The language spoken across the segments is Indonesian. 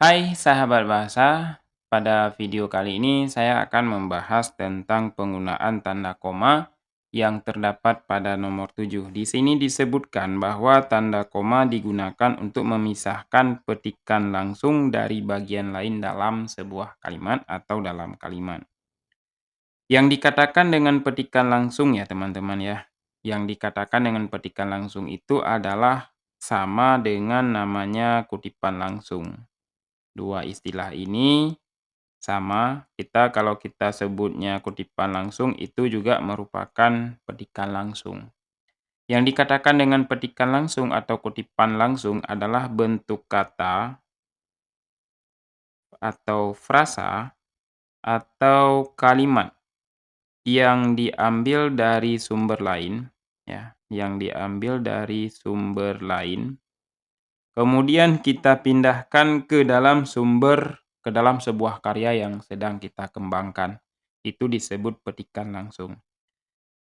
Hai sahabat bahasa, pada video kali ini saya akan membahas tentang penggunaan tanda koma yang terdapat pada nomor 7. Di sini disebutkan bahwa tanda koma digunakan untuk memisahkan petikan langsung dari bagian lain dalam sebuah kalimat atau dalam kalimat. Yang dikatakan dengan petikan langsung ya teman-teman ya. Yang dikatakan dengan petikan langsung itu adalah sama dengan namanya kutipan langsung. Dua istilah ini sama, kalau kita sebutnya kutipan langsung itu juga merupakan petikan langsung. Yang dikatakan dengan petikan langsung atau kutipan langsung adalah bentuk kata atau frasa atau kalimat yang diambil dari sumber lain, ya, yang diambil dari sumber lain. Kemudian kita pindahkan ke dalam sebuah karya yang sedang kita kembangkan. Itu disebut petikan langsung.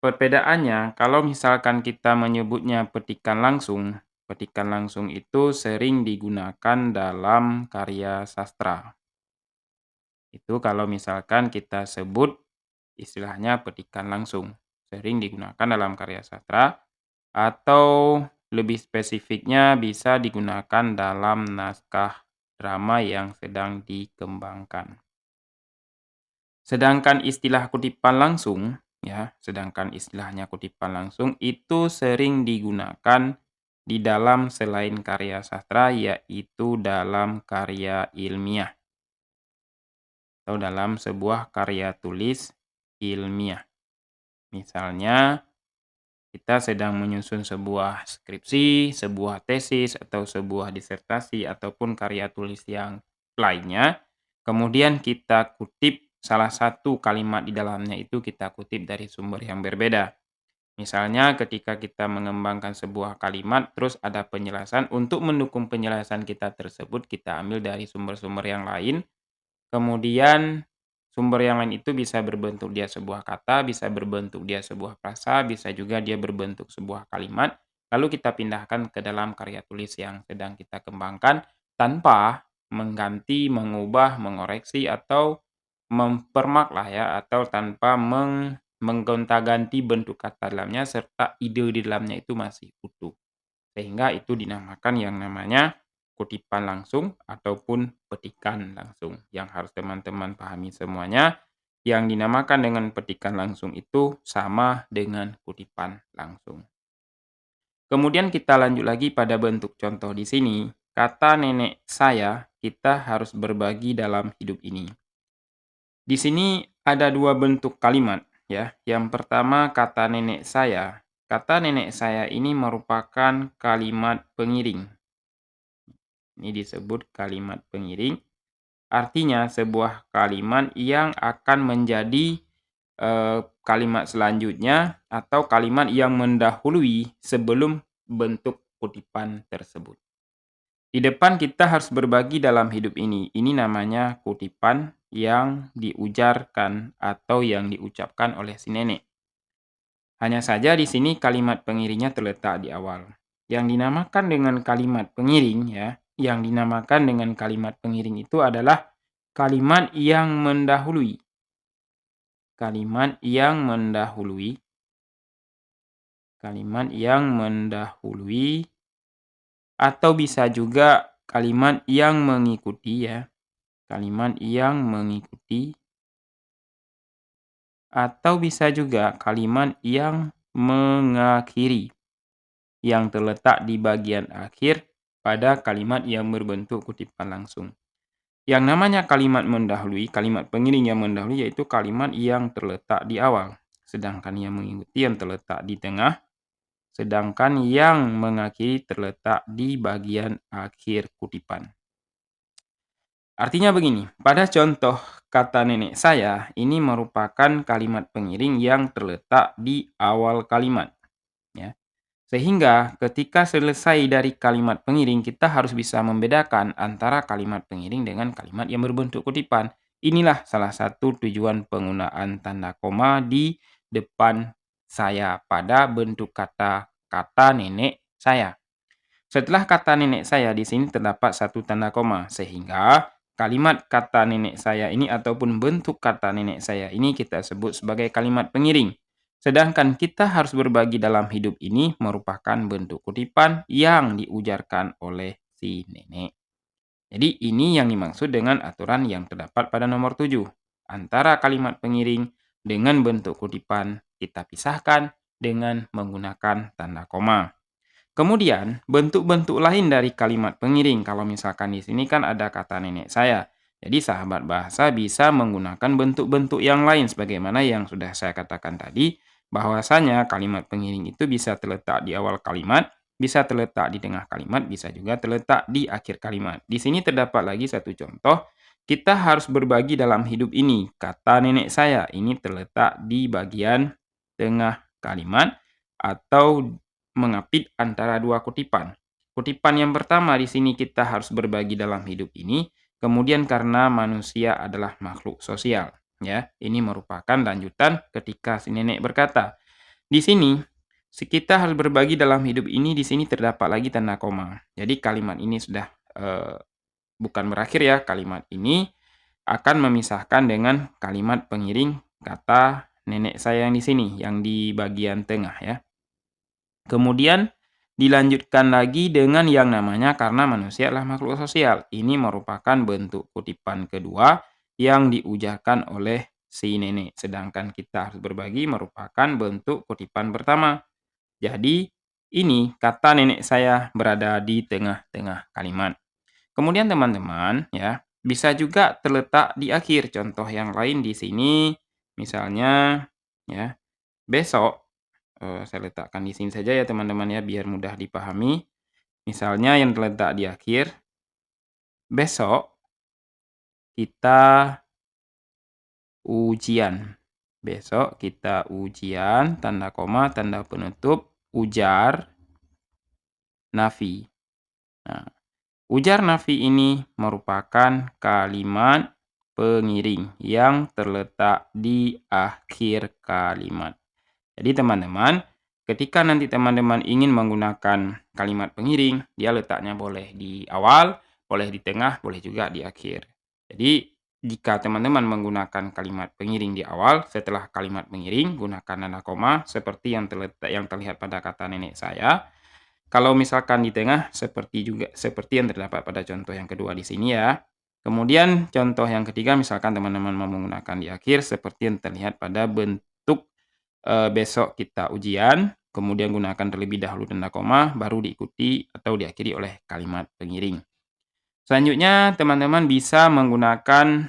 Perbedaannya, kalau misalkan kita menyebutnya petikan langsung itu sering digunakan dalam karya sastra. Itu kalau misalkan kita sebut istilahnya petikan langsung. Sering digunakan dalam karya sastra atau lebih spesifiknya bisa digunakan dalam naskah drama yang sedang dikembangkan. Sedangkan istilah kutipan langsung, ya, sedangkan istilahnya kutipan langsung itu sering digunakan di dalam selain karya sastra, yaitu dalam karya ilmiah atau dalam sebuah karya tulis ilmiah. Misalnya, kita sedang menyusun sebuah skripsi, sebuah tesis, atau sebuah disertasi, ataupun karya tulis yang lainnya. Kemudian kita kutip salah satu kalimat di dalamnya itu kita kutip dari sumber yang berbeda. Misalnya ketika kita mengembangkan sebuah kalimat, terus ada penjelasan, untuk mendukung penjelasan kita tersebut, kita ambil dari sumber-sumber yang lain. Kemudian sumber yang lain itu bisa berbentuk dia sebuah kata, bisa berbentuk dia sebuah frasa, bisa juga dia berbentuk sebuah kalimat. Lalu kita pindahkan ke dalam karya tulis yang sedang kita kembangkan tanpa mengganti, mengubah, mengoreksi atau mempermak lah ya, atau tanpa menggonta-ganti bentuk kata dalamnya serta ide di dalamnya itu masih utuh. Sehingga itu dinamakan yang namanya kutipan langsung ataupun petikan langsung. Yang harus teman-teman pahami semuanya, yang dinamakan dengan petikan langsung itu sama dengan kutipan langsung. Kemudian kita lanjut lagi pada bentuk contoh di sini. Kata nenek saya, kita harus berbagi dalam hidup ini. Di sini ada dua bentuk kalimat ya. Yang pertama kata nenek saya. Kata nenek saya ini merupakan kalimat pengiring. Ini disebut kalimat pengiring. Artinya sebuah kalimat yang akan menjadi kalimat selanjutnya atau kalimat yang mendahului sebelum bentuk kutipan tersebut. Di depan kita harus berbagi dalam hidup ini. Ini namanya kutipan yang diujarkan atau yang diucapkan oleh si nenek. Hanya saja di sini kalimat pengiringnya terletak di awal. Yang dinamakan dengan kalimat pengiring ya, yang dinamakan dengan kalimat pengiring itu adalah kalimat yang mendahului. Kalimat yang mendahului. Kalimat yang mendahului atau bisa juga kalimat yang mengikuti ya. Kalimat yang mengikuti atau bisa juga kalimat yang mengakhiri yang terletak di bagian akhir pada kalimat yang berbentuk kutipan langsung. Yang namanya kalimat mendahului, kalimat pengiring yang mendahului yaitu kalimat yang terletak di awal. Sedangkan yang mengikuti yang terletak di tengah. Sedangkan yang mengakhiri terletak di bagian akhir kutipan. Artinya begini, pada contoh kata nenek saya, ini merupakan kalimat pengiring yang terletak di awal kalimat. Ya. Sehingga ketika selesai dari kalimat pengiring, kita harus bisa membedakan antara kalimat pengiring dengan kalimat yang berbentuk kutipan. Inilah salah satu tujuan penggunaan tanda koma di depan saya pada bentuk kata nenek saya. Setelah kata nenek saya di sini terdapat satu tanda koma, sehingga kalimat kata nenek saya ini ataupun bentuk kata nenek saya ini kita sebut sebagai kalimat pengiring. Sedangkan kita harus berbagi dalam hidup ini merupakan bentuk kutipan yang diujarkan oleh si nenek. Jadi ini yang dimaksud dengan aturan yang terdapat pada nomor 7. Antara kalimat pengiring dengan bentuk kutipan kita pisahkan dengan menggunakan tanda koma. Kemudian, bentuk-bentuk lain dari kalimat pengiring, kalau misalkan di sini kan ada kata nenek saya. Jadi sahabat bahasa bisa menggunakan bentuk-bentuk yang lain sebagaimana yang sudah saya katakan tadi, bahwasanya kalimat pengiring itu bisa terletak di awal kalimat, bisa terletak di tengah kalimat, bisa juga terletak di akhir kalimat. Di sini terdapat lagi satu contoh, kita harus berbagi dalam hidup ini. Kata nenek saya ini terletak di bagian tengah kalimat atau mengapit antara dua kutipan. Kutipan yang pertama di sini kita harus berbagi dalam hidup ini, kemudian karena manusia adalah makhluk sosial, ya. Ini merupakan lanjutan ketika si nenek berkata, di sini kita harus berbagi dalam hidup ini, di sini terdapat lagi tanda koma. Jadi kalimat ini sudah eh, bukan berakhir ya, kalimat ini akan memisahkan dengan kalimat pengiring kata nenek saya yang di sini, yang di bagian tengah ya. Kemudian dilanjutkan lagi dengan yang namanya karena manusia adalah makhluk sosial. Ini merupakan bentuk kutipan kedua yang diujarkan oleh si nenek. Sedangkan kita harus berbagi merupakan bentuk kutipan pertama. Jadi ini kata nenek saya berada di tengah-tengah kalimat. Kemudian teman-teman ya bisa juga terletak di akhir. Contoh yang lain di sini misalnya ya besok. Saya letakkan di sini saja ya teman-teman ya, biar mudah dipahami. Misalnya yang terletak di akhir, besok kita ujian. Besok kita ujian, tanda koma, tanda penutup, ujar Nafi. Nah, ujar Nafi ini merupakan kalimat pengiring yang terletak di akhir kalimat. Jadi teman-teman, ketika nanti teman-teman ingin menggunakan kalimat pengiring, dia letaknya boleh di awal, boleh di tengah, boleh juga di akhir. Jadi, jika teman-teman menggunakan kalimat pengiring di awal, setelah kalimat pengiring, gunakan tanda koma seperti yang terlihat pada kata nenek saya. Kalau misalkan di tengah, seperti yang terdapat pada contoh yang kedua di sini ya. Kemudian contoh yang ketiga, misalkan teman-teman mau menggunakan di akhir, seperti yang terlihat pada bentuk besok kita ujian, kemudian gunakan terlebih dahulu tanda koma, baru diikuti atau diakhiri oleh kalimat pengiring. Selanjutnya, teman-teman bisa menggunakan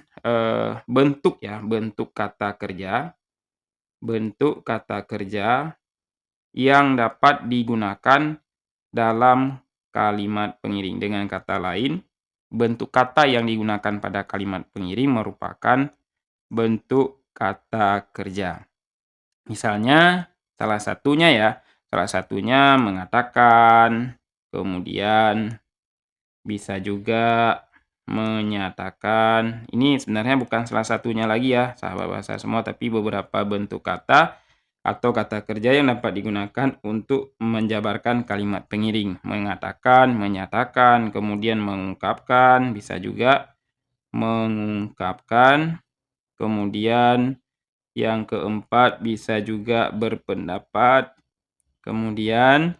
bentuk ya, bentuk kata kerja yang dapat digunakan dalam kalimat pengiring. Dengan kata lain, bentuk kata yang digunakan pada kalimat pengiring merupakan bentuk kata kerja. Misalnya salah satunya mengatakan, kemudian bisa juga menyatakan. Ini sebenarnya bukan salah satunya lagi ya, sahabat bahasa semua, tapi beberapa bentuk kata atau kata kerja yang dapat digunakan untuk menjabarkan kalimat pengiring. Mengatakan, menyatakan, kemudian mengungkapkan, bisa juga mengungkapkan, kemudian yang keempat bisa juga berpendapat, kemudian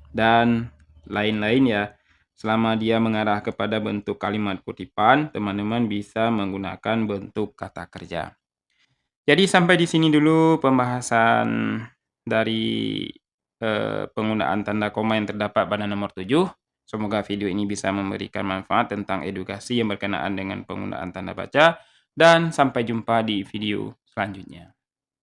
dan lain-lain ya. Selama dia mengarah kepada bentuk kalimat kutipan, teman-teman bisa menggunakan bentuk kata kerja. Jadi sampai di sini dulu pembahasan dari penggunaan tanda koma yang terdapat pada nomor 7. Semoga video ini bisa memberikan manfaat tentang edukasi yang berkenaan dengan penggunaan tanda baca. Dan sampai jumpa di video selanjutnya.